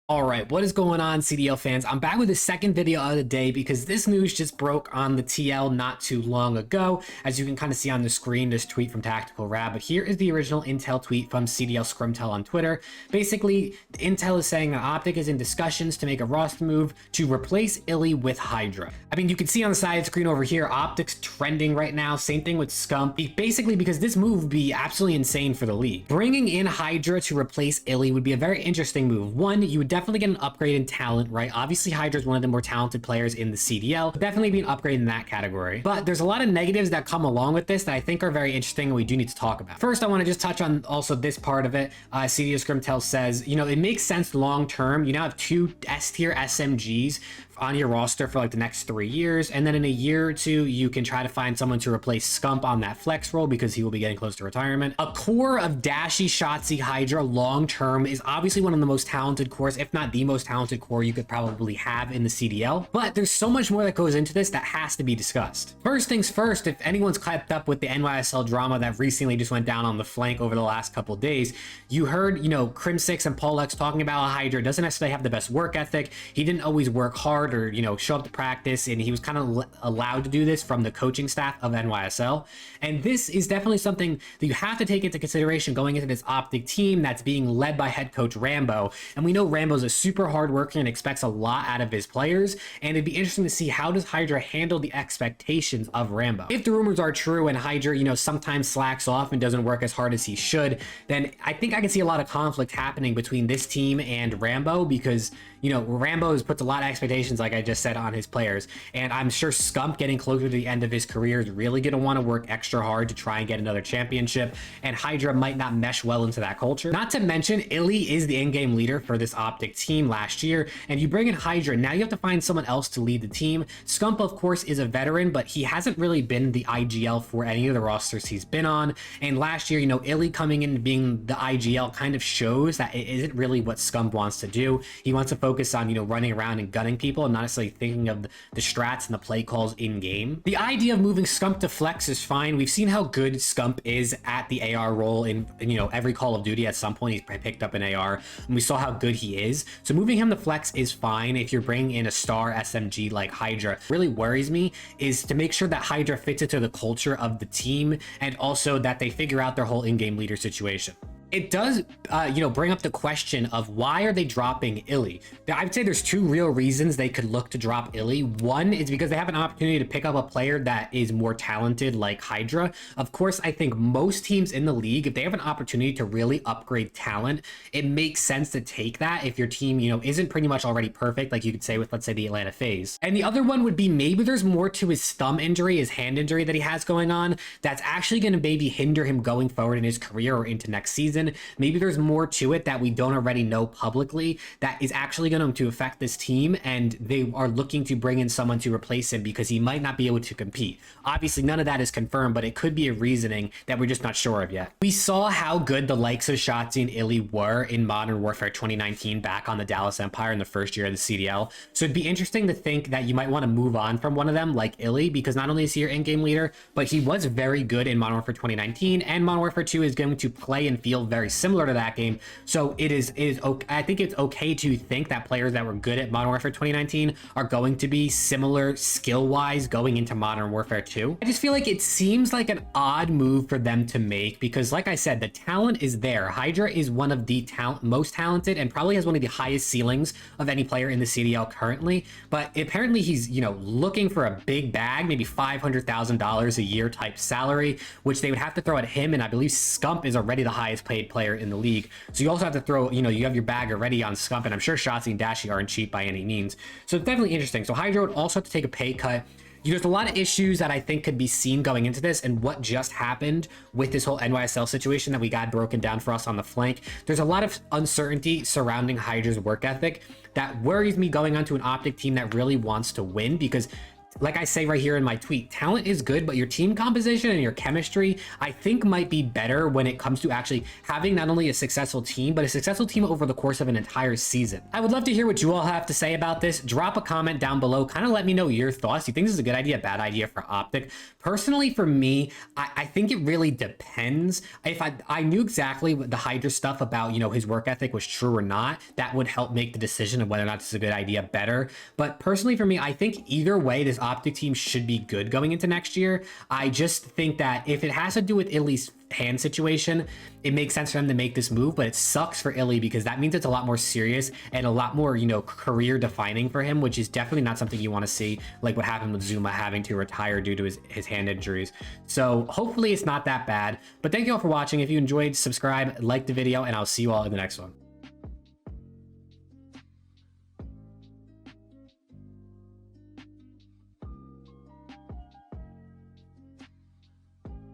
All right, what is going on, CDL fans? I'm back with the second video of the day because this news just broke on the TL not too long ago. As you can kind of see on the screen, this tweet from Tactical Rab, but here is the original Intel tweet from CDL Scrumtel on Twitter. Basically, Intel is saying that Optic is in discussions to make a roster move to replace Illey with Hydra. I mean, you can see on the side of the screen over here, Optic's trending right now. Same thing with Scump. Basically, because this move would be absolutely insane for the league. Bringing in Hydra to replace Illey would be a very interesting move. One, you would definitely get an upgrade in talent, right? Obviously, Hydra is one of the more talented players in the CDL. Definitely be an upgrade in that category. But there's a lot of negatives that come along with this that I think are very interesting and we do need to talk about. First, I want to just touch on also this part of it. CDL Scrimtel says, you know, it makes sense long term. You now have two S-tier SMGs on your roster for like the next 3 years, and then in a year or two you can try to find someone to replace Scump on that flex role because he will be getting close to retirement. A core of dashy, shotzzy, Hydra long term is obviously one of the most talented cores, if not the most talented core you could probably have in the CDL, but there's so much more that goes into this that has to be discussed. First things first, if anyone's kept up with the nysl drama that recently just went down on the flank over the last couple of days, you heard, you know, Crim6 and Polex talking about how Hydra doesn't necessarily have the best work ethic. He didn't always work hard or, you know, show up to practice, and he was kind of allowed to do this from the coaching staff of nysl. And this is definitely something that you have to take into consideration going into this Optic team that's being led by head coach Rambo. And we know Rambo's a super hard worker and expects a lot out of his players, and it'd be interesting to see how does Hydra handle the expectations of Rambo. If the rumors are true and Hydra, you know, sometimes slacks off and doesn't work as hard as he should, then I think I can see a lot of conflict happening between this team and Rambo, because, you know, Rambo has put a lot of expectations, like I just said, on his players. And I'm sure Scump, getting closer to the end of his career, is really going to want to work extra hard to try and get another championship. And Hydra might not mesh well into that culture. Not to mention, Illey is the in-game leader for this Optic team last year. And you bring in Hydra, now you have to find someone else to lead the team. Scump, of course, is a veteran, but he hasn't really been the IGL for any of the rosters he's been on. And last year, you know, Illey coming in and being the IGL kind of shows that it isn't really what Scump wants to do. He wants to focus on, you know, running around and gunning people and not necessarily thinking of the strats and the play calls in game. The idea of moving Scump to flex is fine. We've seen how good Scump is at the AR role in you know, every Call of Duty. At some point he's picked up an AR, and we saw how good he is. So moving him to flex is fine. If you're bringing in a star SMG like Hydra, really worries me is to make sure that Hydra fits into the culture of the team, and also that they figure out their whole in-game leader situation. It does, you know, bring up the question of why are they dropping Illey? I'd say there's two real reasons they could look to drop Illey. One is because they have an opportunity to pick up a player that is more talented like Hydra. Of course, I think most teams in the league, if they have an opportunity to really upgrade talent, it makes sense to take that if your team, you know, isn't pretty much already perfect, like you could say with, let's say, the Atlanta FaZe. And the other one would be maybe there's more to his thumb injury, his hand injury that he has going on, that's actually going to maybe hinder him going forward in his career or into next season. Maybe there's more to it that we don't already know publicly that is actually going to affect this team, and they are looking to bring in someone to replace him because he might not be able to compete. Obviously, none of that is confirmed, but it could be a reasoning that we're just not sure of yet. We saw how good the likes of shotzzy and Illey were in Modern Warfare 2019 back on the Dallas Empire in the first year of the CDL. So it'd be interesting to think that you might want to move on from one of them like Illey, because not only is he your in-game leader, but he was very good in Modern Warfare 2019, and Modern Warfare 2 is going to play and feel very similar to that game. So it is okay. I think it's okay to think that players that were good at Modern Warfare 2019 are going to be similar skill-wise going into Modern Warfare 2. I just feel like it seems like an odd move for them to make because, like I said, the talent is there. Hydra is one of the most talented and probably has one of the highest ceilings of any player in the CDL currently, but apparently he's, you know, looking for a big bag, maybe $500,000 a year type salary, which they would have to throw at him, and I believe Scump is already the highest paid player in the league. So you also have to throw, you know, you have your bag already on Scump, and I'm sure shotzzy and dashy aren't cheap by any means. So it's definitely interesting. So Hydra would also have to take a pay cut. There's a lot of issues that I think could be seen going into this, and what just happened with this whole nysl situation that we got broken down for us on the flank. There's a lot of uncertainty surrounding Hydra's work ethic that worries me going onto an Optic team that really wants to win, because like I say right here in my tweet, talent is good, but your team composition and your chemistry, I think, might be better when it comes to actually having not only a successful team, but a successful team over the course of an entire season. I would love to hear what you all have to say about this. Drop a comment down below, kind of let me know your thoughts. Do you think this is a good idea, bad idea for Optic? Personally, for me, I think it really depends. If I knew exactly what the Hydra stuff about, you know, his work ethic was true or not, that would help make the decision of whether or not this is a good idea better. But personally, for me, I think either way, this Optic team should be good going into next year. I just think that if it has to do with Illey's hand situation, it makes sense for them to make this move, but it sucks for Illey because that means it's a lot more serious and a lot more, you know, career defining for him, which is definitely not something you want to see, like what happened with Zuma having to retire due to his hand injuries. So hopefully it's not that bad, but thank you all for watching. If you enjoyed, subscribe, like the video, and I'll see you all in the next one.